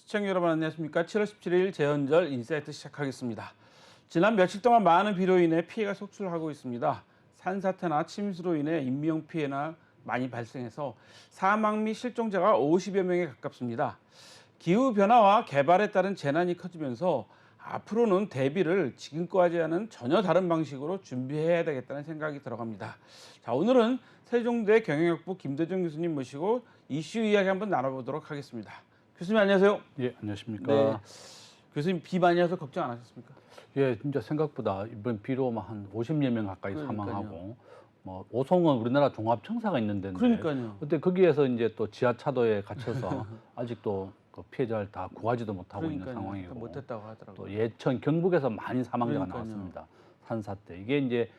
시청자 여러분 안녕하십니까? 7월 17일 재헌절 인사이트 시작하겠습니다. 지난 며칠 동안 많은 비로 인해 피해가 속출하고 있습니다. 산사태나 침수로 인해 인명 피해나 많이 발생해서 사망 및 실종자가 50여 명에 가깝습니다. 기후변화와 개발에 따른 재난이 커지면서 앞으로는 대비를 지금까지와는 전혀 다른 방식으로 준비해야 되겠다는 생각이 들어갑니다. 자, 오늘은 세종대 경영학부 김대중 교수님 모시고 이슈 이야기 한번 나눠보도록 하겠습니다. 교수님 안녕하세요. 예, 안녕하십니까. 네. 교수님 비 많이 와서 걱정 안 하셨습니까? 예, 진짜 생각보다 이번 비로 한 50여 명 가까이 그러니까요. 사망하고, 뭐 오송은 우리나라 종합청사가 있는 데인데, 그러니까요. 그때 거기에서 이제 또 지하차도에 갇혀서 아직도 그 피해자를 다 구하지도 못하고 있는 상황이고, 못했다고 하더라고요. 또 예천, 경북에서 많이 사망자가 그러니까요. 나왔습니다. 산사태. 이게 이제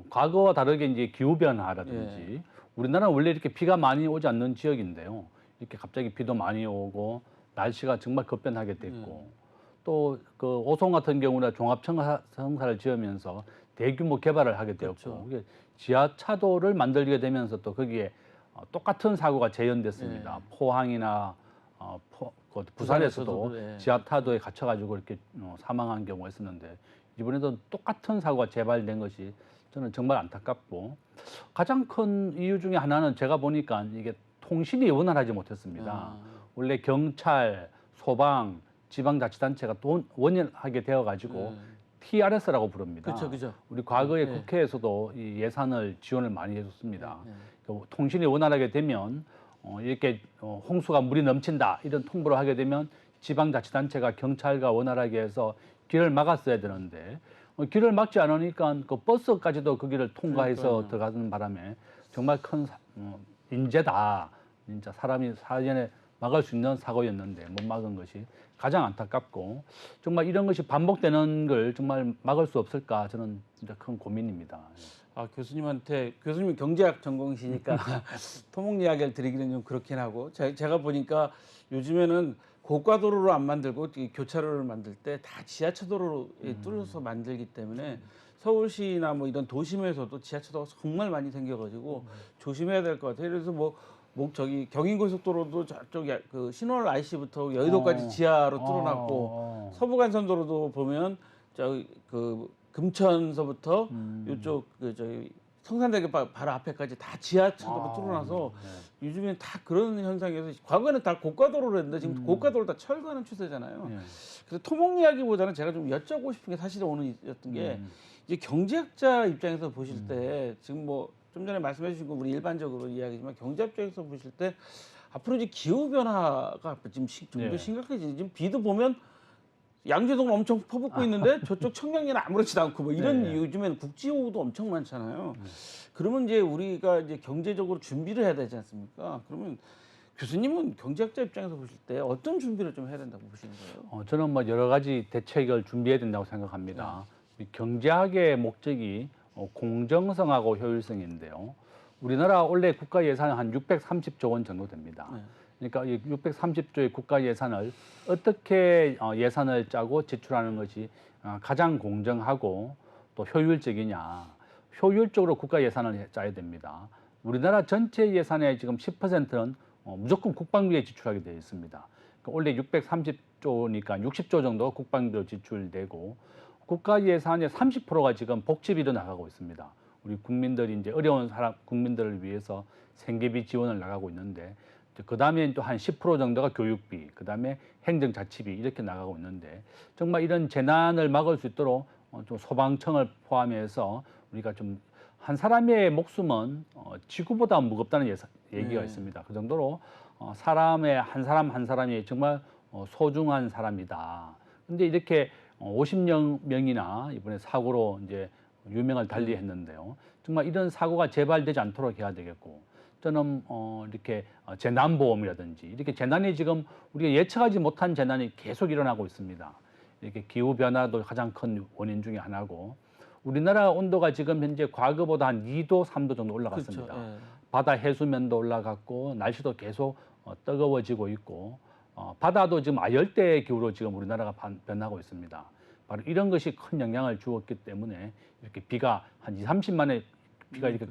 과거와 다르게 이제 기후 변화라든지, 우리나라는 원래 이렇게 비가 많이 오지 않는 지역인데요. 이렇게 갑자기 비도 많이 오고 날씨가 정말 급변하게 됐고 또 그 오송 같은 경우는 종합청사를 지으면서 대규모 개발을 하게 되었고 그렇죠. 지하차도를 만들게 되면서 또 거기에 똑같은 사고가 재현됐습니다. 포항이나 그 부산에서도 예. 지하차도에 갇혀가지고 이렇게 사망한 경우가 있었는데 이번에도 똑같은 사고가 재발된 것이 저는 정말 안타깝고 가장 큰 이유 중에 하나는 제가 보니까 이게 통신이 원활하지 못했습니다. 원래 경찰, 소방, 지방자치단체가 원활하게 되어가지고 TRS라고 부릅니다. 그렇죠. 우리 과거에 국회에서도 이 예산을 지원을 많이 해줬습니다. 통신이 원활하게 되면 이렇게 홍수가 물이 넘친다 이런 통보를 하게 되면 지방자치단체가 경찰과 원활하게 해서 길을 막았어야 되는데 길을 막지 않으니까 그 버스까지도 그 길을 통과해서 들어가는 바람에 정말 큰 인재다. 진짜 사람이 사전에 막을 수 있는 사고였는데 못 막은 것이 가장 안타깝고 정말 이런 것이 반복되는 걸 정말 막을 수 없을까 저는 진짜 큰 고민입니다. 아, 교수님한테 교수님 경제학 전공이시니까 토목 이야기를 드리기는 좀 그렇긴 하고 제가 보니까 요즘에는 고가도로로 안 만들고 이 교차로를 만들 때 다 지하차도로 뚫어서 만들기 때문에 서울시나 뭐 이런 도심에서도 지하차도가 정말 많이 생겨가지고 조심해야 될 것 같아요. 그래서 저기 경인고속도로도 저쪽 그 신월 IC부터 여의도까지 지하로 뚫어놨고 서부간선도로도 보면 저기 그 금천서부터 이쪽 그 저기 성산대교 바로 앞에까지 다 지하차도로 뚫어놔서 요즘엔 다 그런 현상이어서 과거에는 다 고가도로로 했는데 지금 고가도로 다 철거하는 추세잖아요. 그래서 토목 이야기보다는 제가 좀 여쭤보고 싶은 게 사실은 오늘이었던 게 이제 경제학자 입장에서 보실 때 지금 뭐 좀 전에 말씀해 주신 거 우리 일반적으로 이야기지만 경제학자에서 보실 때 앞으로 이제 기후 변화가 지금 좀 더 심각해지지. 지금 비도 보면 양재동은 엄청 퍼붓고 있는데 저쪽 청량리는 아무렇지도 않고 뭐 이런 요즘에는 국지호우도 엄청 많잖아요. 그러면 이제 우리가 이제 경제적으로 준비를 해야 되지 않습니까? 그러면 교수님은 경제학자 입장에서 보실 때 어떤 준비를 좀 해야 된다고 보시는 거예요? 저는 뭐 여러 가지 대책을 준비해야 된다고 생각합니다. 이 경제학의 목적이 공정성하고 효율성인데요. 우리나라 원래 국가 예산은 한 630조 원 정도 됩니다. 그러니까 이 630조의 국가 예산을 어떻게 예산을 짜고 지출하는 것이 가장 공정하고 또 효율적이냐. 효율적으로 국가 예산을 짜야 됩니다. 우리나라 전체 예산의 지금 10%는 무조건 국방비에 지출하게 되어 있습니다. 그러니까 원래 630조니까 60조 정도 국방비로 지출되고 국가 예산의 30%가 지금 복지비로 나가고 있습니다. 우리 국민들이 이제 어려운 국민들을 위해서 생계비 지원을 나가고 있는데 그 다음에 또 한 10% 정도가 교육비, 그 다음에 행정자치비 이렇게 나가고 있는데 정말 이런 재난을 막을 수 있도록 좀 소방청을 포함해서 우리가 좀 한 사람의 목숨은 지구보다 무겁다는 얘기가 있습니다. 그 정도로 사람의 한 사람 한 사람이 정말 소중한 사람이다. 근데 이렇게 50명이나 이번에 사고로 이제 유명을 달리했는데요. 정말 이런 사고가 재발되지 않도록 해야 되겠고 저는 이렇게 재난보험이라든지 이렇게 재난이 지금 우리가 예측하지 못한 재난이 계속 일어나고 있습니다. 이렇게 기후 변화도 가장 큰 원인 중에 하나고 우리나라 온도가 지금 현재 과거보다 한 2도, 3도 정도 올라갔습니다. 그렇죠. 바다 해수면도 올라갔고 날씨도 계속 뜨거워지고 있고 바다도 지금 아열대 기후로 지금 우리나라가 변하고 있습니다. 바로 이런 것이 큰 영향을 주었기 때문에 이렇게 비가 한 30만의 비가 이렇게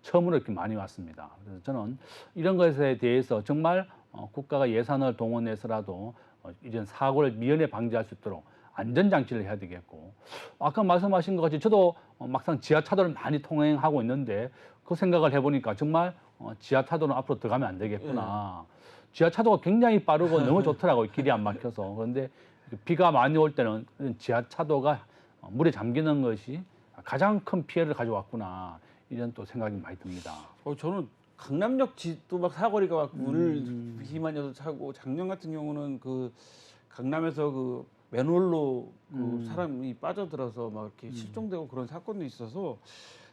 처음으로 이렇게 많이 왔습니다. 그래서 저는 이런 것에 대해서 정말 국가가 예산을 동원해서라도 이런 사고를 미연에 방지할 수 있도록 안전장치를 해야 되겠고, 아까 말씀하신 것 같이 저도 막상 지하차도를 많이 통행하고 있는데 그 생각을 해보니까 정말 지하차도는 앞으로 들어가면 안 되겠구나. 지하차도가 굉장히 빠르고 너무 좋더라고요. 길이 안 막혀서. 그런데 비가 많이 올 때는 지하차도가 물에 잠기는 것이 가장 큰 피해를 가져왔구나. 이런 또 생각이 많이 듭니다. 저는 강남역 지도 막 사거리가 막 물 비만 여도 차고, 작년 같은 경우는 그 강남에서 그 맨홀로 그 사람이 빠져들어서 막 이렇게 실종되고 그런 사건도 있어서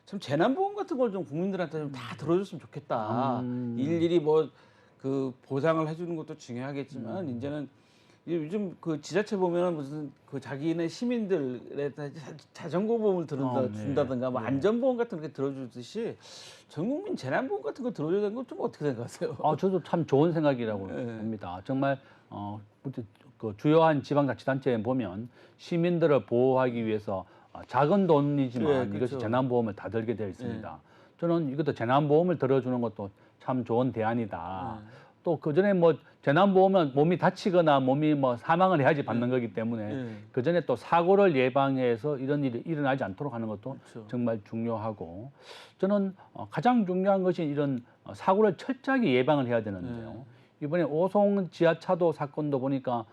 참 재난보험 같은 걸 좀 국민들한테 좀 다 들어줬으면 좋겠다. 일일이 뭐 그 보상을 해주는 것도 중요하겠지만 이제는 요즘 그 지자체 보면은 무슨 그 자기네 시민들의 자전거 보험을 준다든가 뭐 안전보험 같은 게 들어주듯이 전 국민 재난보험 같은 거 들어줘야 되는 건 좀 어떻게 생각하세요? 저도 참 좋은 생각이라고 봅니다. 정말 그 주요한 지방자치단체에 보면 시민들을 보호하기 위해서 작은 돈이지만 그렇죠. 이것이 재난보험을 다 들게 되어 있습니다. 저는 이것도 재난보험을 들어주는 것도 참 좋은 대안이다. 또 그전에 뭐 재난보험은 몸이 다치거나 몸이 뭐 사망을 해야지 받는 거기 때문에 그전에 또 사고를 예방해서 이런 일이 일어나지 않도록 하는 것도 그렇죠. 정말 중요하고, 저는 가장 중요한 것이 이런 사고를 철저하게 예방을 해야 되는데요. 이번에 오송 지하차도 사건도 보니까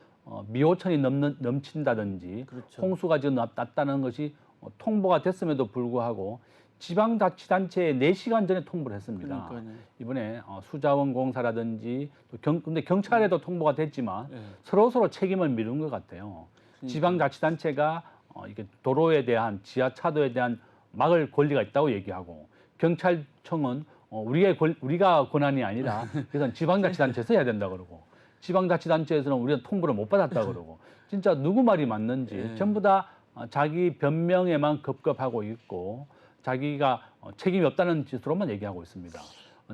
미호천이 넘친다든지 그렇죠. 홍수가 지금 났다는 것이 통보가 됐음에도 불구하고 지방자치단체에 4시간 전에 통보를 했습니다. 그러니까요. 이번에 수자원공사라든지 또 근데 경찰에도 통보가 됐지만 네. 서로 책임을 미룬 것 같아요. 지방자치단체가 이게 도로에 대한 지하차도에 대한 막을 권리가 있다고 얘기하고, 경찰청은 우리가 권한이 아니라 그래서 지방자치단체에서 해야 된다 그러고, 지방자치단체에서는 우리가 통보를 못 받았다 그러고, 진짜 누구 말이 맞는지 전부 다 자기 변명에만 급급하고 있고 자기가 책임이 없다는 짓으로만 얘기하고 있습니다.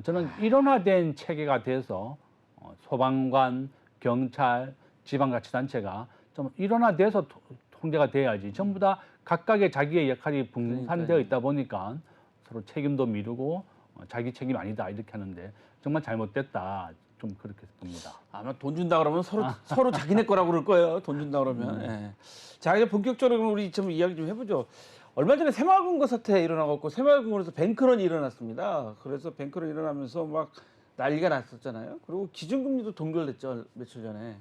저는 일원화된 체계가 돼서 소방관, 경찰, 지방자치단체가 좀 일원화돼서 통제가 돼야지, 전부 다 각각의 자기의 역할이 분산되어 있다 보니까 서로 책임도 미루고 자기 책임 아니다 이렇게 하는데 정말 잘못됐다, 좀 그렇게 봅니다. 아마 돈 준다 그러면 서로 자기네 거라고 그럴 거예요. 돈 준다 그러면. 예. 자, 이제 본격적으로 우리 좀 이야기 좀 해보죠. 얼마 전에 새마을금고 사태 일어나갖고 새마을금고에서 뱅크런이 일어났습니다. 그래서 뱅크런 일어나면서 막 난리가 났었잖아요. 그리고 기준금리도 동결됐죠, 며칠 전에.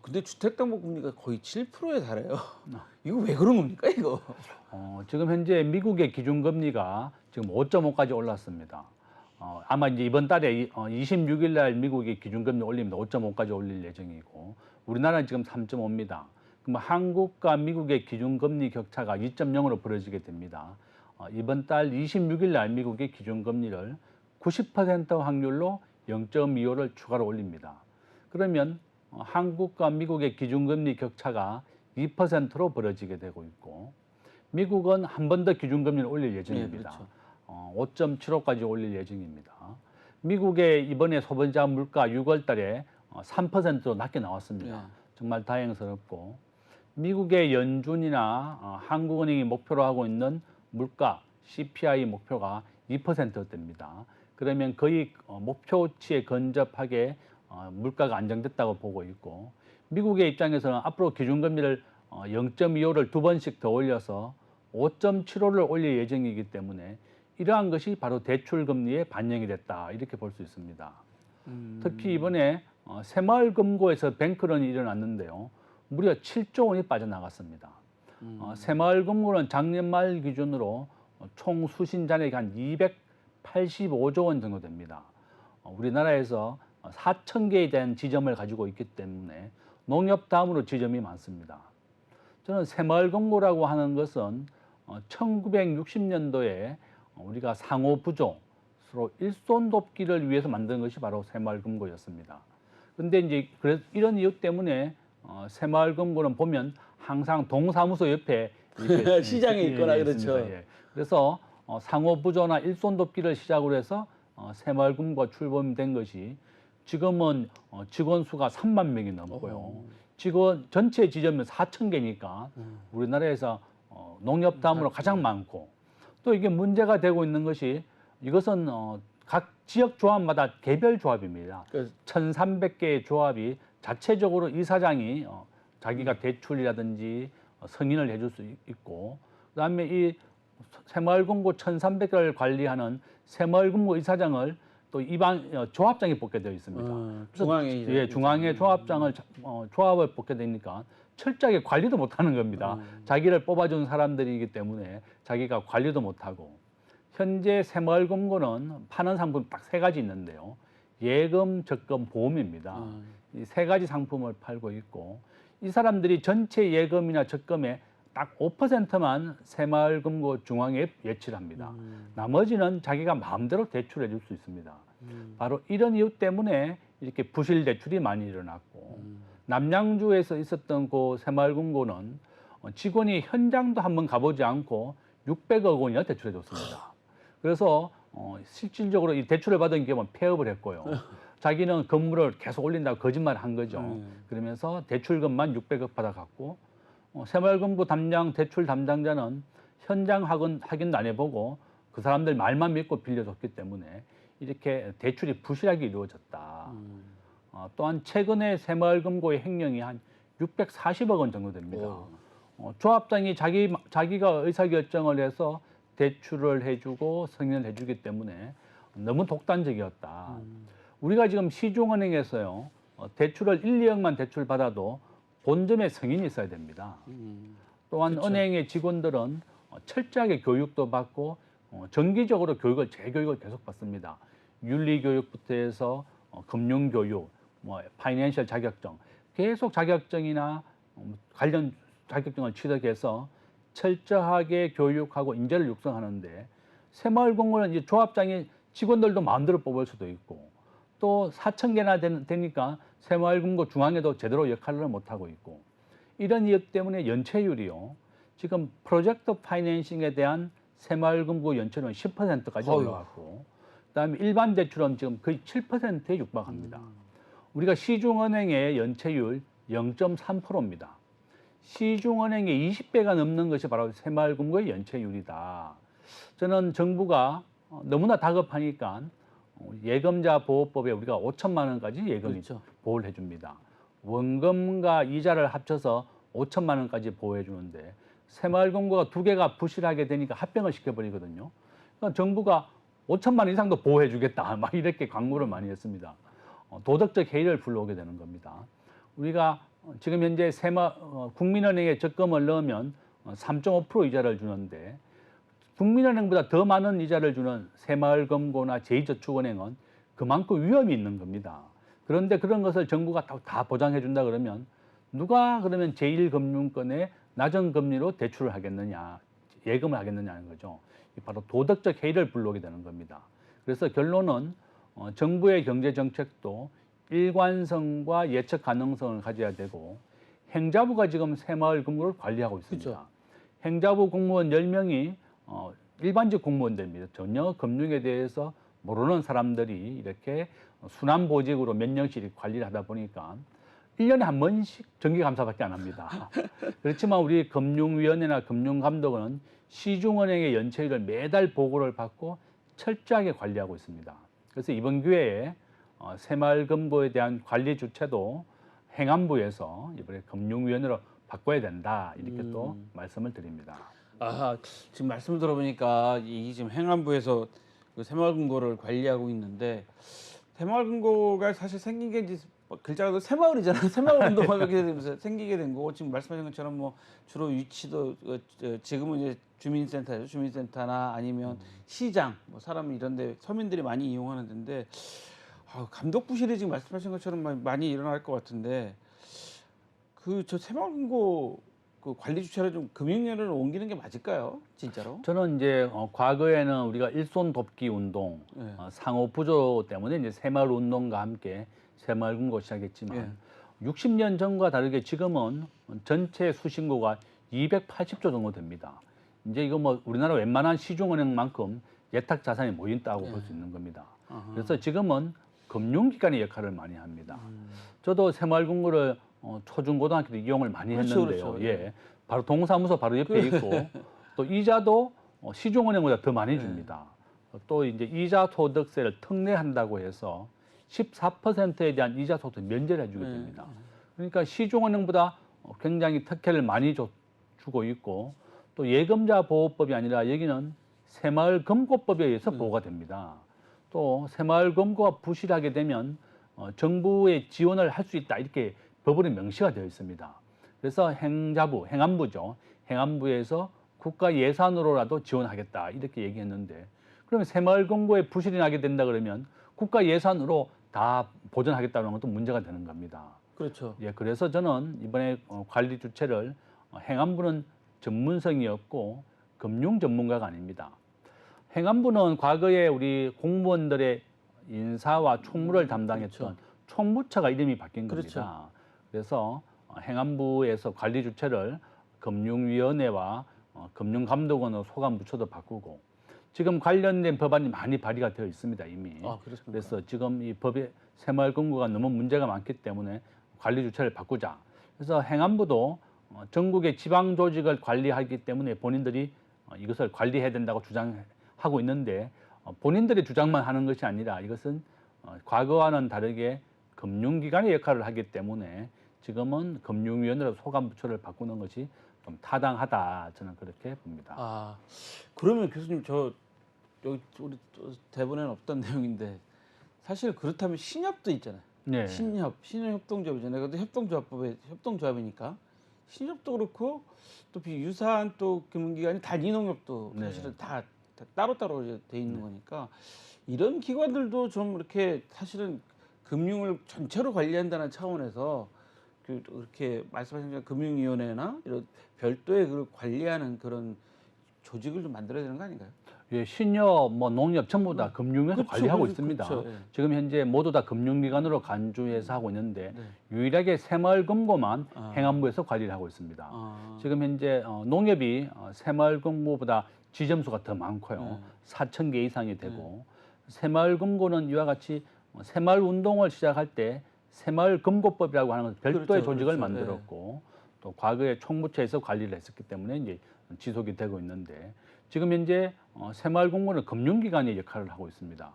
근데 주택담보금리가 거의 7%에 달해요. 이거 왜 그런 겁니까, 이거? 지금 현재 미국의 기준금리가 지금 5.5까지 올랐습니다. 아마 이제 이번 달에 26일 날 미국의 기준금리 올립니다. 5.5까지 올릴 예정이고, 우리나라는 지금 3.5입니다. 그럼 한국과 미국의 기준금리 격차가 2.0으로 벌어지게 됩니다. 이번 달 26일 날 미국의 기준금리를 90% 확률로 0.25를 추가로 올립니다. 그러면 한국과 미국의 기준금리 격차가 2%로 벌어지게 되고 있고, 미국은 한 번 더 기준금리를 올릴 예정입니다. 네, 그렇죠. 5.75까지 올릴 예정입니다. 미국의 이번에 소비자 물가 6월 달에 3%로 낮게 나왔습니다. 정말 다행스럽고, 미국의 연준이나 한국은행이 목표로 하고 있는 물가 CPI 목표가 2%대입니다. 그러면 거의 목표치에 근접하게 물가가 안정됐다고 보고 있고, 미국의 입장에서는 앞으로 기준금리를 0.25를 두 번씩 더 올려서 5.75를 올릴 예정이기 때문에 이러한 것이 바로 대출금리에 반영이 됐다, 이렇게 볼 수 있습니다. 특히 이번에 새마을금고에서 뱅크런이 일어났는데요. 무려 7조 원이 빠져나갔습니다. 새마을금고는 작년 말 기준으로 총 수신잔액이 한 285조 원 정도 됩니다. 우리나라에서 4,000개에 대한 지점을 가지고 있기 때문에 농협 다음으로 지점이 많습니다. 저는 새마을금고라고 하는 것은 1960년도에 우리가 상호부조, 서로 일손 돕기를 위해서 만든 것이 바로 새마을금고였습니다. 그런데 이제 이런 이유 때문에 새마을금고는 보면 항상 동사무소 옆에 이렇게 시장에 있거나 그렇죠. 예. 그래서 상호부조나 일손 돕기를 시작으로 해서 새마을금고가 출범된 것이 지금은 직원 수가 3만 명이 넘고요. 직원 전체 지점은 4,000개니까 우리나라에서 농협 다음으로 가장 많고, 또 이게 문제가 되고 있는 것이, 이것은 각 지역 조합마다 개별 조합입니다. 그 1,300개의 조합이 자체적으로 이사장이 자기가 대출이라든지 승인을 해줄 수 있고, 그다음에 이 새마을금고 1,300개를 관리하는 새마을금고 이사장을 또 조합장이 뽑게 되어 있습니다. 중앙에 예, 중앙에 조합장을 조합을 뽑게 되니까 철저하게 관리도 못하는 겁니다. 자기를 뽑아준 사람들이기 때문에 자기가 관리도 못하고. 현재 새마을금고는 파는 상품 딱 세 가지 있는데요. 예금, 적금, 보험입니다. 이 세 가지 상품을 팔고 있고, 이 사람들이 전체 예금이나 적금의 딱 5%만 새마을금고 중앙에 예치를 합니다. 나머지는 자기가 마음대로 대출해 줄 수 있습니다. 바로 이런 이유 때문에 이렇게 부실 대출이 많이 일어났고, 남양주에서 있었던 그 새마을금고는 직원이 현장도 한번 가보지 않고 600억 원이나 대출해 줬습니다. 그래서 실질적으로 이 대출을 받은 기업은 폐업을 했고요. 자기는 건물을 계속 올린다고 거짓말을 한 거죠. 그러면서 대출금만 600억 받아갔고, 새마을금고 대출 담당자는 현장 확인도 안 해보고 그 사람들 말만 믿고 빌려줬기 때문에 이렇게 대출이 부실하게 이루어졌다. 또한 최근에 새마을금고의 횡령이 한 640억 원 정도 됩니다. 조합장이 자기가 의사결정을 해서 대출을 해주고 승인을 해주기 때문에 너무 독단적이었다. 우리가 지금 시중은행에서요, 대출을 1, 2억만 대출 받아도 본점에 승인이 있어야 됩니다. 또한 그쵸. 은행의 직원들은 철저하게 교육도 받고 정기적으로 재교육을 계속 받습니다. 윤리교육부터 해서 금융교육, 파이낸셜 자격증, 계속 자격증이나 관련 자격증을 취득해서 철저하게 교육하고 인재를 육성하는데, 새마을금고는 이제 조합장이 직원들도 마음대로 뽑을 수도 있고, 또 4,000개나 되니까 새마을금고 중앙에도 제대로 역할을 못하고 있고, 이런 이유 때문에 연체율이요, 지금 프로젝트 파이낸싱에 대한 새마을금고 연체율은 10%까지 올라갔고, 그다음에 일반 대출은 지금 거의 7%에 육박합니다. 우리가 시중은행의 연체율 0.3%입니다. 시중은행의 20배가 넘는 것이 바로 새마을금고의 연체율이다. 저는 정부가 너무나 다급하니까 예금자 보호법에 우리가 5천만 원까지 예금 그렇죠. 보호를 해줍니다. 원금과 이자를 합쳐서 5천만 원까지 보호해 주는데, 새마을금고가 두 개가 부실하게 되니까 합병을 시켜버리거든요. 그러니까 정부가 5천만 원 이상도 보호해 주겠다, 막 이렇게 광고를 많이 했습니다. 도덕적 해이를 불러오게 되는 겁니다. 우리가 지금 현재 국민은행에 적금을 넣으면 3.5% 이자를 주는데, 국민은행보다 더 많은 이자를 주는 새마을금고나 제2저축은행은 그만큼 위험이 있는 겁니다. 그런데 그런 것을 정부가 다 보장해 준다 그러면 누가 그러면 제1금융권에 낮은 금리로 대출을 하겠느냐, 예금을 하겠느냐 하는 거죠. 바로 도덕적 해이를 불러오게 되는 겁니다. 그래서 결론은 정부의 경제 정책도 일관성과 예측 가능성을 가져야 되고, 행자부가 지금 새마을금고를 관리하고 있습니다. 그렇죠. 행자부 공무원 10명이 일반직 공무원들입니다. 전혀 금융에 대해서 모르는 사람들이 이렇게 순환보직으로 몇 년씩 관리를 하다 보니까 1년에 한 번씩 정기감사밖에 안 합니다. 그렇지만 우리 금융위원회나 금융감독원은 시중은행의 연체율을 매달 보고를 받고 철저하게 관리하고 있습니다. 그래서 이번 기회에 새마을금고에 대한 관리 주체도 행안부에서 이번에 금융위원회로 바꿔야 된다, 이렇게 또 말씀을 드립니다. 지금 말씀을 들어보니까 이 지금 행안부에서 그 새마을금고를 관리하고 있는데, 새마을금고가 사실 생긴 게 이제 글자가 새마을이잖아요. 새마을운동화 이렇게 되면서 생기게 된 거고, 지금 말씀하신 것처럼 뭐 주로 위치도 지금은 이제 주민센터죠. 주민센터나 아니면 시장, 뭐 사람 이런데 서민들이 많이 이용하는 데인데, 감독 부실이 지금 말씀하신 것처럼 많이 일어날 것 같은데, 저 새마을금고 그 관리 주체를 좀 금융위원회로 옮기는 게 맞을까요? 진짜로? 저는 이제 과거에는 우리가 일손 돕기 운동, 네. 상호 부조 때문에 이제 새마을 운동과 함께 새마을금고 시작했지만, 60년 전과 다르게 지금은 전체 수신고가 280조 정도 됩니다. 이제 이거 뭐 우리나라 웬만한 시중은행만큼 예탁 자산이 모인다고 볼 수 있는 겁니다. 그래서 지금은 금융기관의 역할을 많이 합니다. 저도 새마을금고를 초중고등학교 때 이용을 많이 그렇죠, 했는데요. 그렇죠. 예. 바로 동사무소 바로 옆에 있고, 또 이자도 시중은행보다 더 많이 줍니다. 또 이제 이자 소득세를 특례한다고 해서 14%에 대한 이자 소득 면제를 해주게 됩니다. 그러니까 시중은행보다 굉장히 특혜를 많이 주고 있고 또 예금자 보호법이 아니라 여기는 새마을금고법에 의해서 보호가 됩니다. 또 새마을금고가 부실하게 되면 정부의 지원을 할 수 있다 이렇게 법으로 명시가 되어 있습니다. 그래서 행안부죠. 행안부에서 국가 예산으로라도 지원하겠다 이렇게 얘기했는데 그러면 새마을금고에 부실이 나게 된다 그러면 국가 예산으로 다 보전하겠다는 것도 문제가 되는 겁니다. 그렇죠. 예, 그래서 저는 이번에 관리 주체를 행안부는 전문성이 없고 금융 전문가가 아닙니다. 행안부는 과거에 우리 공무원들의 인사와 총무를 담당했던 그렇죠. 총무처가 이름이 바뀐 그렇죠. 겁니다. 그래서 행안부에서 관리 주체를 금융위원회와 금융감독원으로 소관부처도 바꾸고 지금 관련된 법안이 많이 발의가 되어 있습니다 이미. 아, 그렇습니까? 그래서 지금 이 법의 새마을금고가 너무 문제가 많기 때문에 관리 주체를 바꾸자. 그래서 행안부도 전국의 지방 조직을 관리하기 때문에 본인들이 이것을 관리해야 된다고 주장하고 있는데 본인들의 주장만 하는 것이 아니라 이것은 과거와는 다르게 금융기관의 역할을 하기 때문에 지금은 금융위원회로 소관부처를 바꾸는 것이 좀 타당하다 저는 그렇게 봅니다. 아, 그러면 교수님 저 여기 우리 대본에는 없던 내용인데 사실 그렇다면 신협도 있잖아요. 네. 신협동조합이잖아요. 그것도 협동조합이니까 신협도 그렇고 또 유사한 또 금융기관이 단위농협도 네. 사실은 다 따로따로 이제 돼 있는 거니까 이런 기관들도 좀 이렇게 사실은 금융을 전체로 관리한다는 차원에서 그렇게 말씀하신 것처럼 금융위원회나 이런 별도의 그 관리하는 그런 조직을 좀 만들어야 되는 거 아닌가요? 예, 신협, 농협 전부 다 금융에서 그렇죠, 관리하고 그렇죠, 있습니다. 그렇죠, 예. 지금 현재 모두 다 금융기관으로 간주해서 하고 있는데 네. 유일하게 새마을금고만 아. 행안부에서 관리를 하고 있습니다. 아. 지금 현재 농협이 새마을금고보다 지점수가 더 많고요. 네. 4,000개 이상이 되고 새마을금고는 이와 같이 새마을운동을 시작할 때 새마을금고법이라고 하는 별도의 그렇죠, 조직을 그렇죠. 만들었고 또 과거에 총무처에서 관리를 했었기 때문에 이제 지속이 되고 있는데 지금 현재 새마을금고는 금융기관의 역할을 하고 있습니다.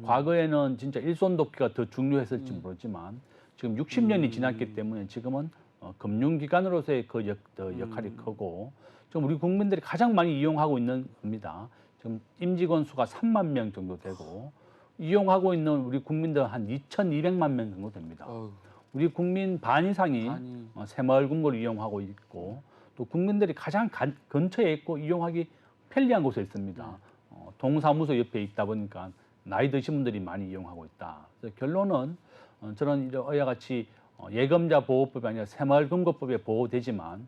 과거에는 진짜 일손돕기가 더 중요했을지 모르지만 지금 60년이 지났기 때문에 지금은 금융기관으로서의 그 역할이 크고 지금 우리 국민들이 가장 많이 이용하고 있는 겁니다. 지금 임직원 수가 3만 명 정도 되고 이용하고 있는 우리 국민들 한 2,200만 명 정도 됩니다. 어휴. 우리 국민 반 이상이 반이. 새마을금고를 이용하고 있고 또 국민들이 가장 근처에 있고 이용하기 편리한 곳에 있습니다. 동사무소 옆에 있다 보니까 나이 드신 분들이 많이 이용하고 있다. 그래서 결론은 저는 이와 같이 예금자 보호법이 아니라 새마을금고법에 보호되지만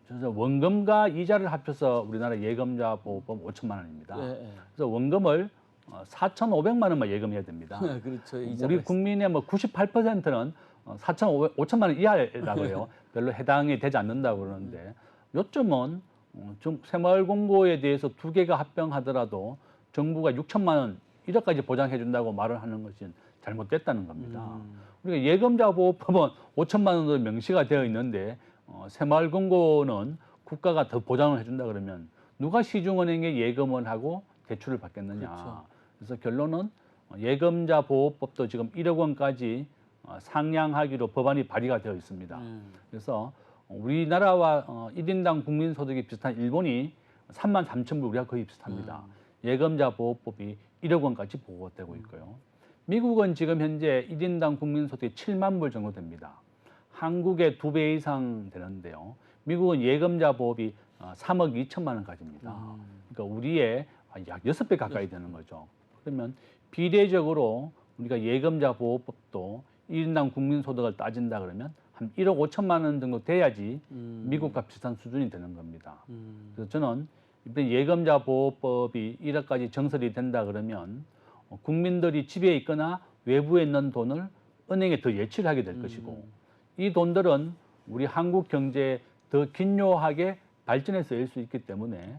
그래서 원금과 이자를 합쳐서 우리나라 예금자 보호법 5천만 원입니다. 그래서 원금을 4,500만 원만 예금해야 됩니다. 그렇죠. 우리 국민의 98%는 5천만 원 이하라고 해요. 별로 해당이 되지 않는다고 그러는데 요점은 좀 새마을금고에 대해서 두 개가 합병하더라도 정부가 6천만 원 1억까지 보장해 준다고 말을 하는 것은 잘못됐다는 겁니다. 우리가 예금자 보호법은 5천만 원으로 명시가 되어 있는데 새마을금고는 국가가 더 보장을 해준다 그러면 누가 시중은행에 예금을 하고 대출을 받겠느냐. 그렇죠. 그래서 결론은 예금자 보호법도 지금 1억 원까지 상향하기로 법안이 발의가 되어 있습니다. 그래서 우리나라와 1인당 국민소득이 비슷한 일본이 3만 3천 불, 우리가 거의 비슷합니다. 예금자 보호법이 1억 원까지 보호되고 있고요. 미국은 지금 현재 1인당 국민소득이 7만 불 정도 됩니다. 한국의 2배 이상 되는데요. 미국은 예금자 보호비 3억 2천만 원까지입니다. 그러니까 우리의 약 6배 가까이 되는 거죠. 그러면 비례적으로 우리가 예금자 보호법도 1인당 국민소득을 따진다 그러면 한 1억 5천만 원 정도 돼야지 미국과 비슷한 수준이 되는 겁니다. 그래서 저는 이번 예금자 보호법이 1억까지 정설이 된다 그러면 국민들이 집에 있거나 외부에 있는 돈을 은행에 더 예치를 하게 될 것이고 이 돈들은 우리 한국 경제에 더 긴요하게 발전해 쓰일 수 있기 때문에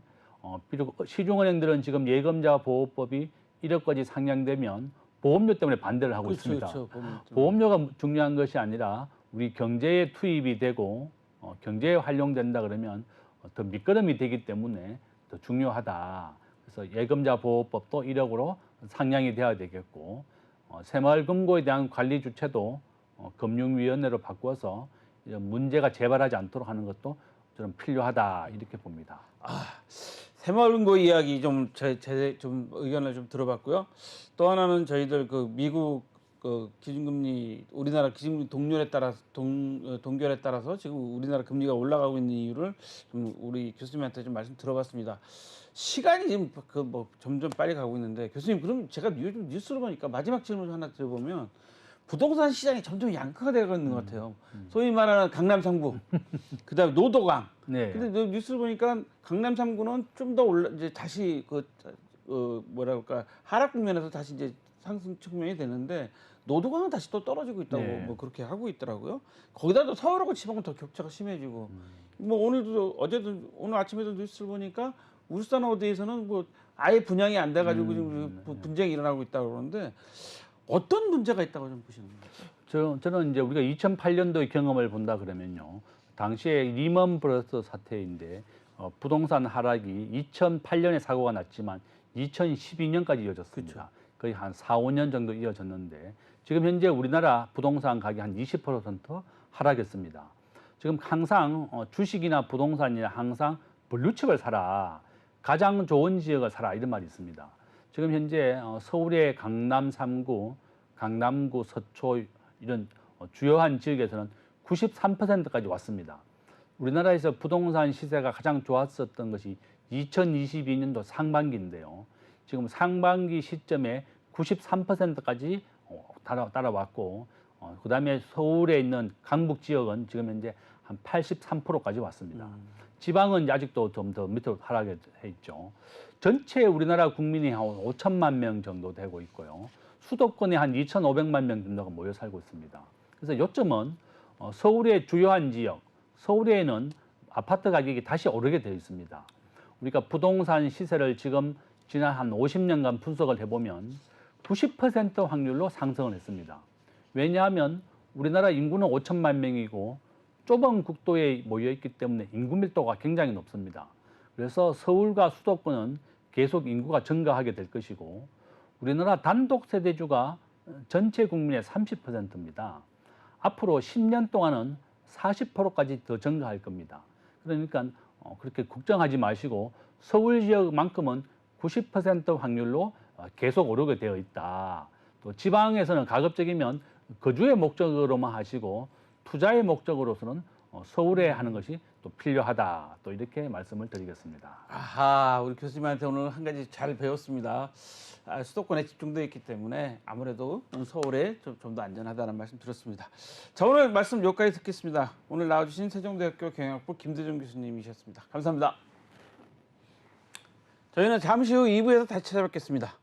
비록 시중은행들은 지금 예금자 보호법이 1억까지 상향되면 보험료 때문에 반대를 하고 있습니다. 그렇죠. 보험료가 중요한 것이 아니라 우리 경제에 투입이 되고 경제에 활용된다 그러면 더 밑거름이 되기 때문에 더 중요하다. 그래서 예금자 보호법도 이력으로 상향이 돼야 되겠고 새마을금고에 대한 관리 주체도 금융위원회로 바꿔서 이런 문제가 재발하지 않도록 하는 것도 저는 필요하다 이렇게 봅니다. 새마을금고 이야기 좀 의견을 좀 들어봤고요. 또 하나는 저희들 그 미국 그 기준금리 우리나라 기준금리 동결에 따라서 지금 우리나라 금리가 올라가고 있는 이유를 좀 우리 교수님한테 좀 말씀 들어봤습니다. 시간이 지금 점점 빨리 가고 있는데 교수님 그럼 제가 요즘 뉴스를 보니까 마지막 질문 하나 드려보면 부동산 시장이 점점 양극화되고 있는 것 같아요. 소위 말하는 강남 3구, 그다음에 노도강. 네. 근데 뉴스를 보니까 강남 3구는 좀 더 이제 다시 뭐랄까 하락 국면에서 다시 이제 상승 측면이 되는데 노도강은 다시 또 떨어지고 있다고 네. 뭐 그렇게 하고 있더라고요. 거기다 또 서울하고 지방은 더 격차가 심해지고 뭐 오늘도 오늘 아침에도 뉴스를 보니까 울산 어디에서는 뭐 아예 분양이 안 돼가지고 지금 분쟁이 일어나고 있다고 그러는데 어떤 문제가 있다고 좀 보시는 거예요? 저는 이제 우리가 2008년도의 경험을 본다 그러면요. 당시에 리먼 브러더스 사태인데 부동산 하락이 2008년에 사고가 났지만 2012년까지 이어졌습니다. 거의 한 4, 5년 정도 이어졌는데 지금 현재 우리나라 부동산 가격이 한 20% 하락했습니다. 지금 항상 주식이나 부동산이나 항상 블루칩을 사라. 가장 좋은 지역을 사라 이런 말이 있습니다. 지금 현재 서울의 강남 3구, 강남구, 서초 이런 주요한 지역에서는 93%까지 왔습니다. 우리나라에서 부동산 시세가 가장 좋았었던 것이 2022년도 상반기인데요. 지금 상반기 시점에 93%까지 따라왔고 그다음에 서울에 있는 강북 지역은 지금 현재 한 83%까지 왔습니다. 지방은 아직도 좀 더 밑으로 하락해 있죠. 전체 우리나라 국민이 한 5천만 명 정도 되고 있고요. 수도권에 한 2,500만 명 정도가 모여 살고 있습니다. 그래서 요점은 서울의 주요한 지역, 서울에는 아파트 가격이 다시 오르게 되어 있습니다. 우리가 부동산 시세를 지금 지난 한 50년간 분석을 해보면 90% 확률로 상승을 했습니다. 왜냐하면 우리나라 인구는 5천만 명이고 좁은 국도에 모여있기 때문에 인구 밀도가 굉장히 높습니다. 그래서 서울과 수도권은 계속 인구가 증가하게 될 것이고 우리나라 단독 세대주가 전체 국민의 30%입니다. 앞으로 10년 동안은 40%까지 더 증가할 겁니다. 그러니까 그렇게 걱정하지 마시고 서울 지역만큼은 90% 확률로 계속 오르게 되어 있다. 또 지방에서는 가급적이면 거주의 목적으로만 하시고 투자의 목적으로서는 서울에 하는 것이 또 필요하다. 또 이렇게 말씀을 드리겠습니다. 아하, 우리 교수님한테 오늘 한 가지 잘 배웠습니다. 수도권에 집중되어 있기 때문에 아무래도 서울에 좀 더 안전하다는 말씀 드렸습니다. 자, 오늘 말씀 여기까지 듣겠습니다. 오늘 나와주신 세종대학교 경영학부 김대중 교수님이셨습니다. 감사합니다. 저희는 잠시 후 2부에서 다시 찾아뵙겠습니다.